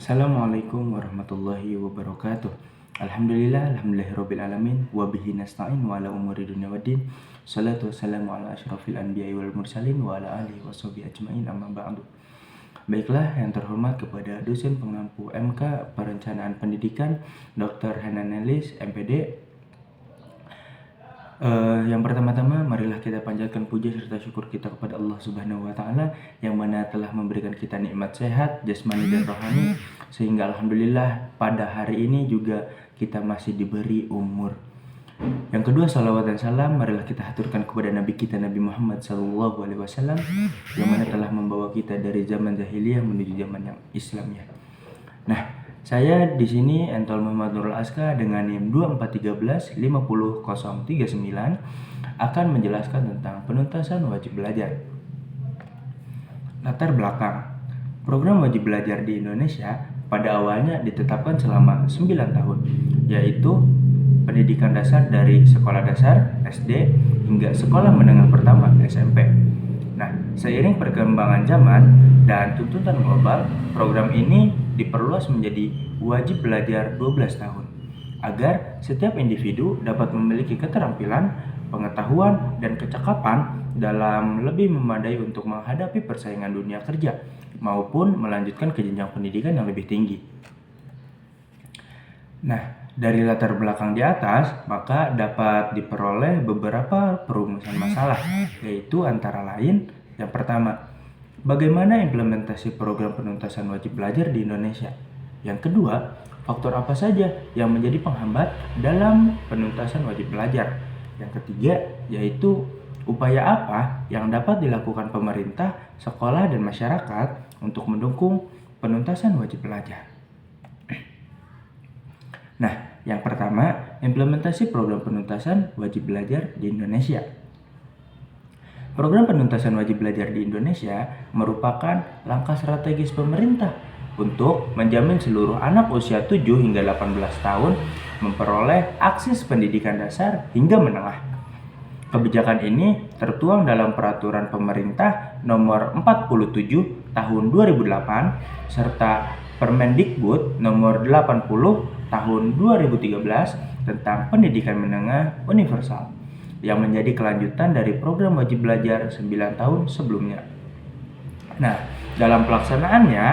Assalamualaikum warahmatullahi wabarakatuh. Alhamdulillahirabbil alamin wa bihi nasta'in wa ala umuri dunya waddin. Shalatu wassalamu ala asyrafil anbiya'i wal mursalin wa ala alihi washabihi ajmain, amma ba'du. Baiklah, yang terhormat kepada dosen pengampu MK Perencanaan Pendidikan Dr. Hanan Nelis, MPD. Yang pertama-tama, marilah kita panjatkan puja serta syukur kita kepada Allah Subhanahu wa Ta'ala yang mana telah memberikan kita nikmat sehat jasmani dan rohani, sehingga alhamdulillah pada hari ini juga kita masih diberi umur. Yang kedua, salawat dan salam marilah kita haturkan kepada Nabi kita Nabi Muhammad SAW yang mana telah membawa kita dari zaman jahiliyah menuju zaman yang Islamiyah. Nah, saya di sini Entol Muhammad Nurul Aska dengan NIM 243150039 akan menjelaskan tentang penuntasan wajib belajar. Latar belakang. Program wajib belajar di Indonesia pada awalnya ditetapkan selama 9 tahun, yaitu pendidikan dasar dari sekolah dasar SD hingga sekolah menengah pertama SMP. Nah, seiring perkembangan zaman dan tuntutan global, program ini diperluas menjadi wajib belajar 12 tahun agar setiap individu dapat memiliki keterampilan, pengetahuan, dan kecakapan dalam lebih memadai untuk menghadapi persaingan dunia kerja maupun melanjutkan ke jenjang pendidikan yang lebih tinggi. Nah, dari latar belakang di atas, maka dapat diperoleh beberapa perumusan masalah, yaitu antara lain, yang pertama, bagaimana implementasi program penuntasan wajib belajar di Indonesia? Yang kedua, faktor apa saja yang menjadi penghambat dalam penuntasan wajib belajar? Yang ketiga, yaitu upaya apa yang dapat dilakukan pemerintah, sekolah, dan masyarakat untuk mendukung penuntasan wajib belajar. Nah, yang pertama, implementasi program penuntasan wajib belajar di Indonesia. Program penuntasan wajib belajar di Indonesia merupakan langkah strategis pemerintah untuk menjamin seluruh anak usia 7 hingga 18 tahun memperoleh akses pendidikan dasar hingga menengah. Kebijakan ini tertuang dalam Peraturan Pemerintah Nomor 47 Tahun 2008 serta Permendikbud Nomor 80 Tahun 2013 tentang Pendidikan Menengah Universal yang menjadi kelanjutan dari program wajib belajar 9 tahun sebelumnya. Nah, dalam pelaksanaannya,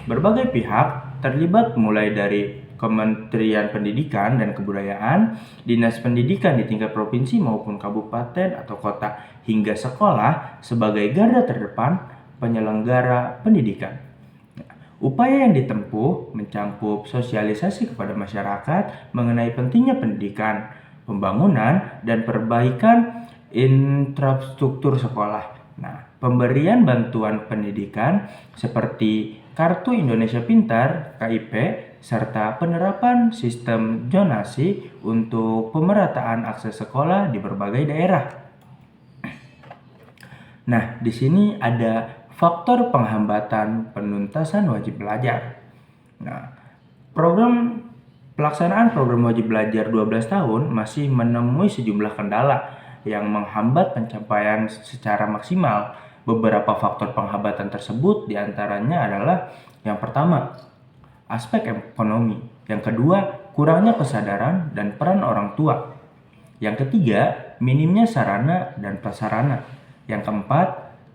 berbagai pihak terlibat mulai dari Kementerian Pendidikan dan Kebudayaan, Dinas Pendidikan di tingkat provinsi maupun kabupaten atau kota, hingga sekolah sebagai garda terdepan penyelenggara pendidikan. Upaya yang ditempuh mencakup sosialisasi kepada masyarakat mengenai pentingnya pendidikan, pembangunan, dan perbaikan infrastruktur sekolah. Nah, pemberian bantuan pendidikan seperti Kartu Indonesia Pintar (KIP) serta penerapan sistem zonasi untuk pemerataan akses sekolah di berbagai daerah. Nah, di sini ada faktor penghambatan penuntasan wajib belajar. Nah, pelaksanaan program wajib belajar 12 tahun masih menemui sejumlah kendala yang menghambat pencapaian secara maksimal. Beberapa faktor penghambatan tersebut diantaranya adalah yang pertama, aspek ekonomi. Yang kedua, kurangnya kesadaran dan peran orang tua. Yang ketiga, minimnya sarana dan prasarana. Yang keempat,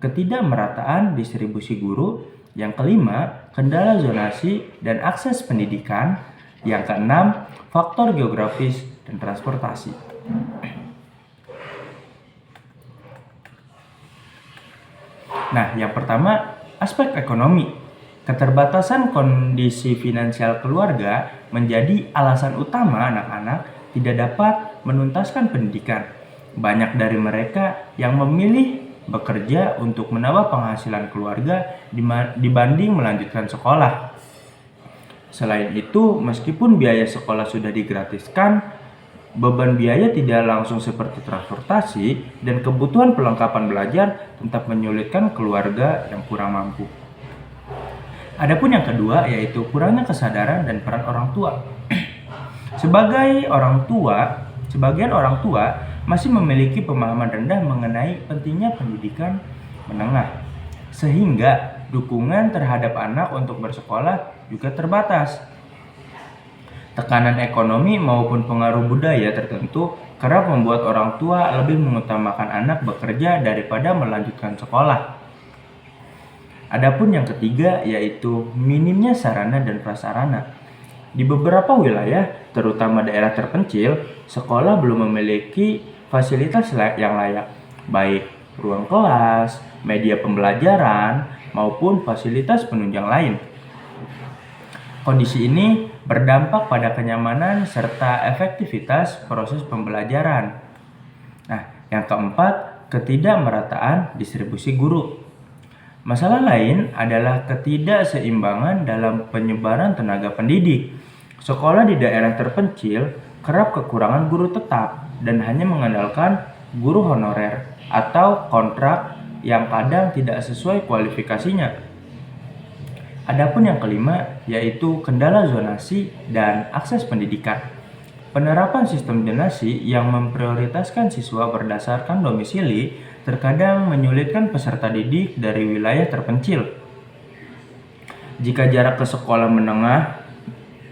ketidakmerataan distribusi guru. Yang kelima, kendala zonasi dan akses pendidikan. Yang keenam, faktor geografis dan transportasi. Nah, yang pertama, aspek ekonomi. Keterbatasan kondisi finansial keluarga menjadi alasan utama anak-anak tidak dapat menuntaskan pendidikan. Banyak dari mereka yang memilih bekerja untuk menambah penghasilan keluarga dibanding melanjutkan sekolah. Selain itu, meskipun biaya sekolah sudah digratiskan, beban biaya tidak langsung seperti transportasi dan kebutuhan perlengkapan belajar tetap menyulitkan keluarga yang kurang mampu. Adapun yang kedua, yaitu kurangnya kesadaran dan peran orang tua. Sebagian orang tua masih memiliki pemahaman rendah mengenai pentingnya pendidikan menengah, sehingga dukungan terhadap anak untuk bersekolah juga terbatas. Tekanan ekonomi maupun pengaruh budaya tertentu kerap membuat orang tua lebih mengutamakan anak bekerja daripada melanjutkan sekolah. Adapun yang ketiga yaitu minimnya sarana dan prasarana. Di beberapa wilayah, terutama daerah terpencil, sekolah belum memiliki fasilitas yang layak, baik ruang kelas, media pembelajaran, maupun fasilitas penunjang lain. Kondisi ini berdampak pada kenyamanan serta efektivitas proses pembelajaran. Nah, yang keempat, ketidakmerataan distribusi guru. Masalah lain adalah ketidakseimbangan dalam penyebaran tenaga pendidik. Sekolah di daerah terpencil kerap kekurangan guru tetap dan hanya mengandalkan guru honorer atau kontrak yang kadang tidak sesuai kualifikasinya. Adapun yang kelima yaitu kendala zonasi dan akses pendidikan. Penerapan sistem zonasi yang memprioritaskan siswa berdasarkan domisili terkadang menyulitkan peserta didik dari wilayah terpencil. Jika jarak ke sekolah menengah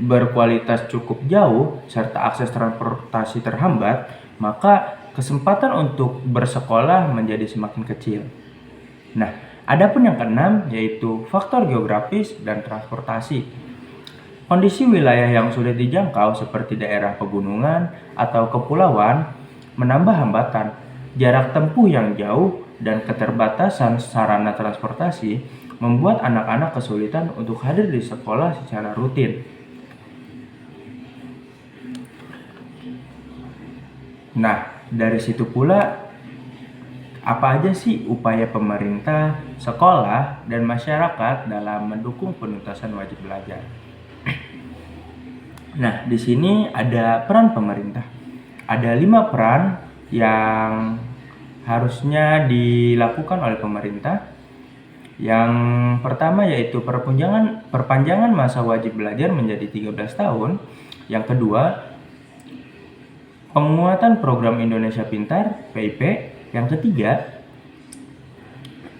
berkualitas cukup jauh serta akses transportasi terhambat, maka kesempatan untuk bersekolah menjadi semakin kecil. Nah, adapun yang keenam yaitu faktor geografis dan transportasi. Kondisi wilayah yang sulit dijangkau seperti daerah pegunungan atau kepulauan menambah hambatan. Jarak tempuh yang jauh dan keterbatasan sarana transportasi membuat anak-anak kesulitan untuk hadir di sekolah secara rutin. Nah, dari situ pula apa aja sih upaya pemerintah, sekolah, dan masyarakat dalam mendukung penuntasan wajib belajar? Nah, di sini ada peran pemerintah. Ada 5 peran yang harusnya dilakukan oleh pemerintah. Yang pertama yaitu perpanjangan masa wajib belajar menjadi 13 tahun. Yang kedua, penguatan program Indonesia Pintar (PIP). Yang ketiga,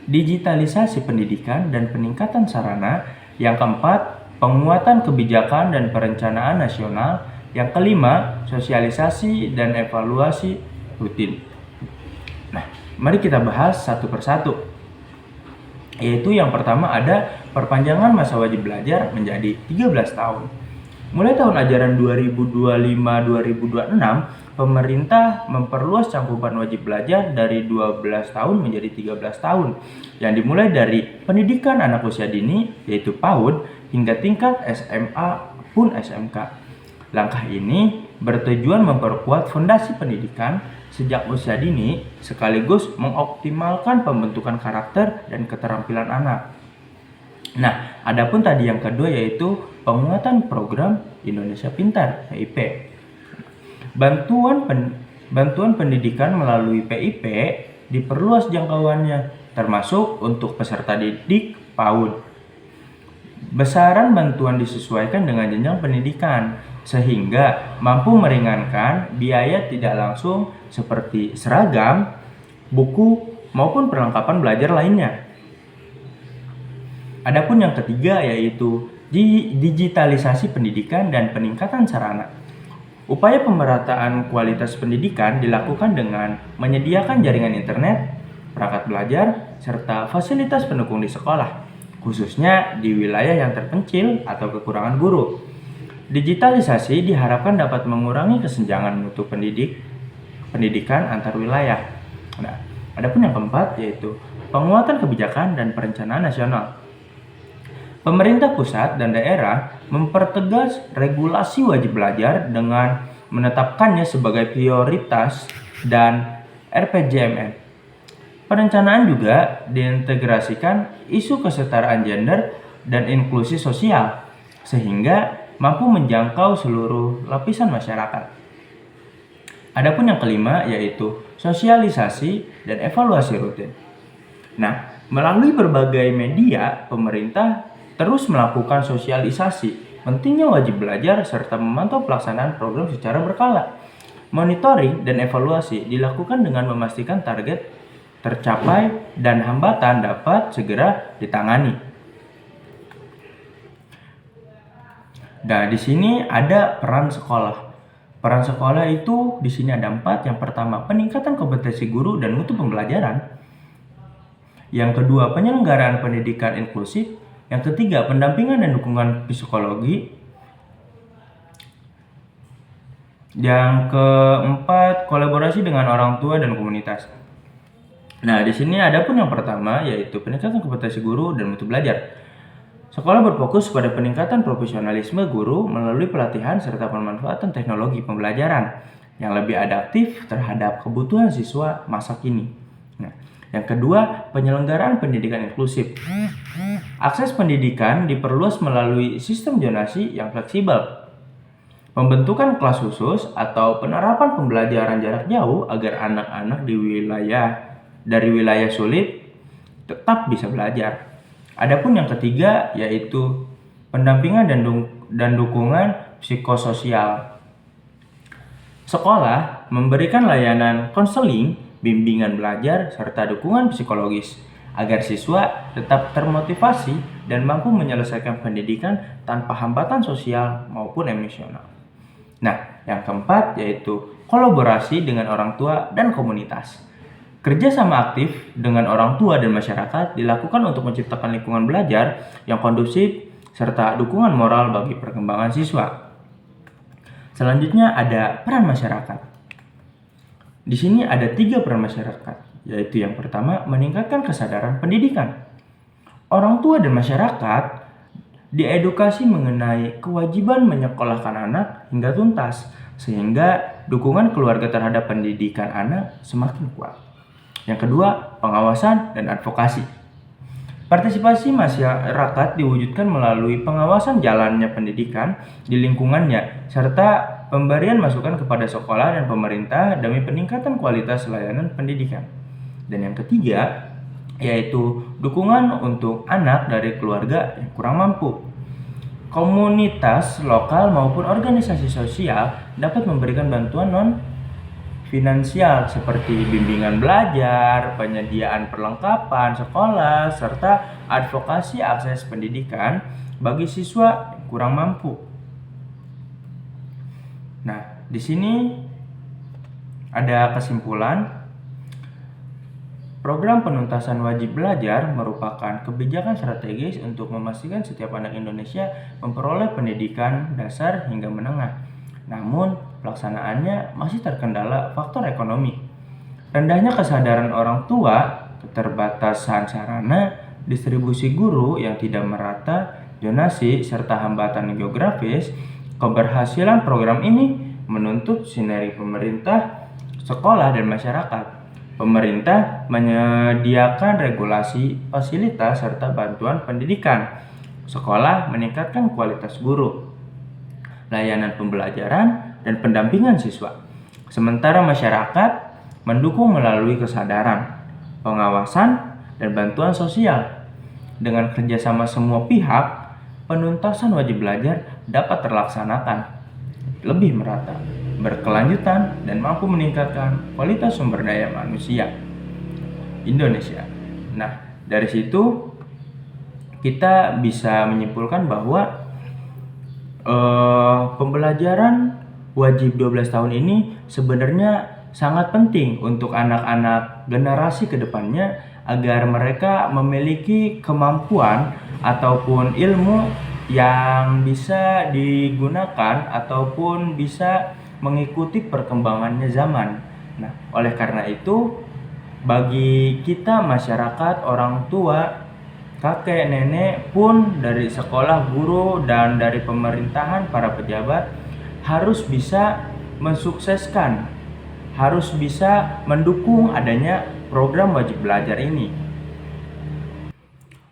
digitalisasi pendidikan dan peningkatan sarana. Yang keempat, penguatan kebijakan dan perencanaan nasional. Yang kelima, sosialisasi dan evaluasi rutin. Nah, mari kita bahas satu persatu. Yaitu yang pertama ada perpanjangan masa wajib belajar menjadi 13 tahun. Mulai tahun ajaran 2025-2026, pemerintah memperluas cakupan wajib belajar dari 12 tahun menjadi 13 tahun yang dimulai dari pendidikan anak usia dini yaitu PAUD hingga tingkat SMA pun SMK. Langkah ini bertujuan memperkuat fondasi pendidikan sejak usia dini sekaligus mengoptimalkan pembentukan karakter dan keterampilan anak. Nah, adapun tadi yang kedua yaitu penguatan program Indonesia Pintar (PIP). Bantuan pendidikan melalui PIP diperluas jangkauannya, termasuk untuk peserta didik PAUD. Besaran bantuan disesuaikan dengan jenjang pendidikan, sehingga mampu meringankan biaya tidak langsung seperti seragam, buku, maupun perlengkapan belajar lainnya. Adapun yang ketiga yaitu digitalisasi pendidikan dan peningkatan sarana. Upaya pemerataan kualitas pendidikan dilakukan dengan menyediakan jaringan internet, perangkat belajar, serta fasilitas pendukung di sekolah, khususnya di wilayah yang terpencil atau kekurangan guru. Digitalisasi diharapkan dapat mengurangi kesenjangan mutu pendidikan antar wilayah. Nah, adapun yang keempat yaitu penguatan kebijakan dan perencanaan nasional. Pemerintah pusat dan daerah mempertegas regulasi wajib belajar dengan menetapkannya sebagai prioritas dan RPJMN. Perencanaan juga diintegrasikan isu kesetaraan gender dan inklusi sosial sehingga mampu menjangkau seluruh lapisan masyarakat. Adapun yang kelima yaitu sosialisasi dan evaluasi rutin. Nah, melalui berbagai media, pemerintah terus melakukan sosialisasi pentingnya wajib belajar serta memantau pelaksanaan program secara berkala. Monitoring dan evaluasi dilakukan dengan memastikan target tercapai dan hambatan dapat segera ditangani. Nah, di sini ada peran sekolah. Peran sekolah itu di sini ada 4. Yang pertama, peningkatan kompetensi guru dan mutu pembelajaran. Yang kedua, penyelenggaraan pendidikan inklusif. Yang ketiga, pendampingan dan dukungan psikologi. Yang keempat, kolaborasi dengan orang tua dan komunitas. Nah, di sini ada pun yang pertama, yaitu peningkatan kompetensi guru dan mutu belajar. Sekolah berfokus pada peningkatan profesionalisme guru melalui pelatihan serta pemanfaatan teknologi pembelajaran yang lebih adaptif terhadap kebutuhan siswa masa kini. Nah, yang kedua, penyelenggaraan pendidikan inklusif. Akses pendidikan diperluas melalui sistem zonasi yang fleksibel, pembentukan kelas khusus atau penerapan pembelajaran jarak jauh agar anak-anak dari wilayah sulit tetap bisa belajar. Adapun yang ketiga yaitu pendampingan dan dukungan psikososial. Sekolah memberikan layanan konseling, bimbingan belajar, serta dukungan psikologis agar siswa tetap termotivasi dan mampu menyelesaikan pendidikan tanpa hambatan sosial maupun emosional. Nah, yang keempat yaitu kolaborasi dengan orang tua dan komunitas. Kerjasama aktif dengan orang tua dan masyarakat dilakukan untuk menciptakan lingkungan belajar yang kondusif serta dukungan moral bagi perkembangan siswa. Selanjutnya ada peran masyarakat. Di sini ada 3 peran masyarakat, yaitu yang pertama, meningkatkan kesadaran pendidikan. Orang tua dan masyarakat diedukasi mengenai kewajiban menyekolahkan anak hingga tuntas, sehingga dukungan keluarga terhadap pendidikan anak semakin kuat. Yang kedua, pengawasan dan advokasi. Partisipasi masyarakat diwujudkan melalui pengawasan jalannya pendidikan di lingkungannya, serta pemberian masukan kepada sekolah dan pemerintah demi peningkatan kualitas layanan pendidikan. Dan yang ketiga, yaitu dukungan untuk anak dari keluarga yang kurang mampu. Komunitas lokal maupun organisasi sosial dapat memberikan bantuan non-finansial seperti bimbingan belajar, penyediaan perlengkapan sekolah, serta advokasi akses pendidikan bagi siswa yang kurang mampu. Nah, di sini ada kesimpulan. Program penuntasan wajib belajar merupakan kebijakan strategis untuk memastikan setiap anak Indonesia memperoleh pendidikan dasar hingga menengah. Namun, pelaksanaannya masih terkendala faktor ekonomi. Rendahnya kesadaran orang tua, keterbatasan sarana, distribusi guru yang tidak merata, zonasi, serta hambatan geografis. Keberhasilan program ini menuntut sinergi pemerintah, sekolah, dan masyarakat. Pemerintah menyediakan regulasi, fasilitas, serta bantuan pendidikan. Sekolah meningkatkan kualitas guru, layanan pembelajaran, dan pendampingan siswa. Sementara masyarakat mendukung melalui kesadaran, pengawasan, dan bantuan sosial. Dengan kerjasama semua pihak, penuntasan wajib belajar dapat terlaksanakan lebih merata, berkelanjutan, dan mampu meningkatkan kualitas sumber daya manusia Indonesia. Nah, dari situ kita bisa menyimpulkan bahwa pembelajaran wajib 12 tahun ini sebenarnya sangat penting untuk anak-anak generasi kedepannya agar mereka memiliki kemampuan ataupun ilmu yang bisa digunakan ataupun bisa mengikuti perkembangannya zaman. Nah, oleh karena itu, bagi kita masyarakat, orang tua, kakek, nenek pun dari sekolah, guru, dan dari pemerintahan, para pejabat harus bisa mensukseskan, harus bisa mendukung adanya program wajib belajar ini.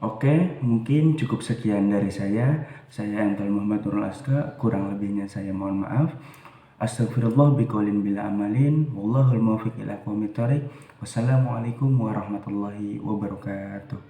Oke, mungkin cukup sekian dari saya. Saya Antal Muhammad Nurul Aska, kurang lebihnya saya mohon maaf. Astagfirullah biqaulin bila amalin, wallahul muwaffiq ila aqwamit thoriq. Wassalamualaikum warahmatullahi wabarakatuh.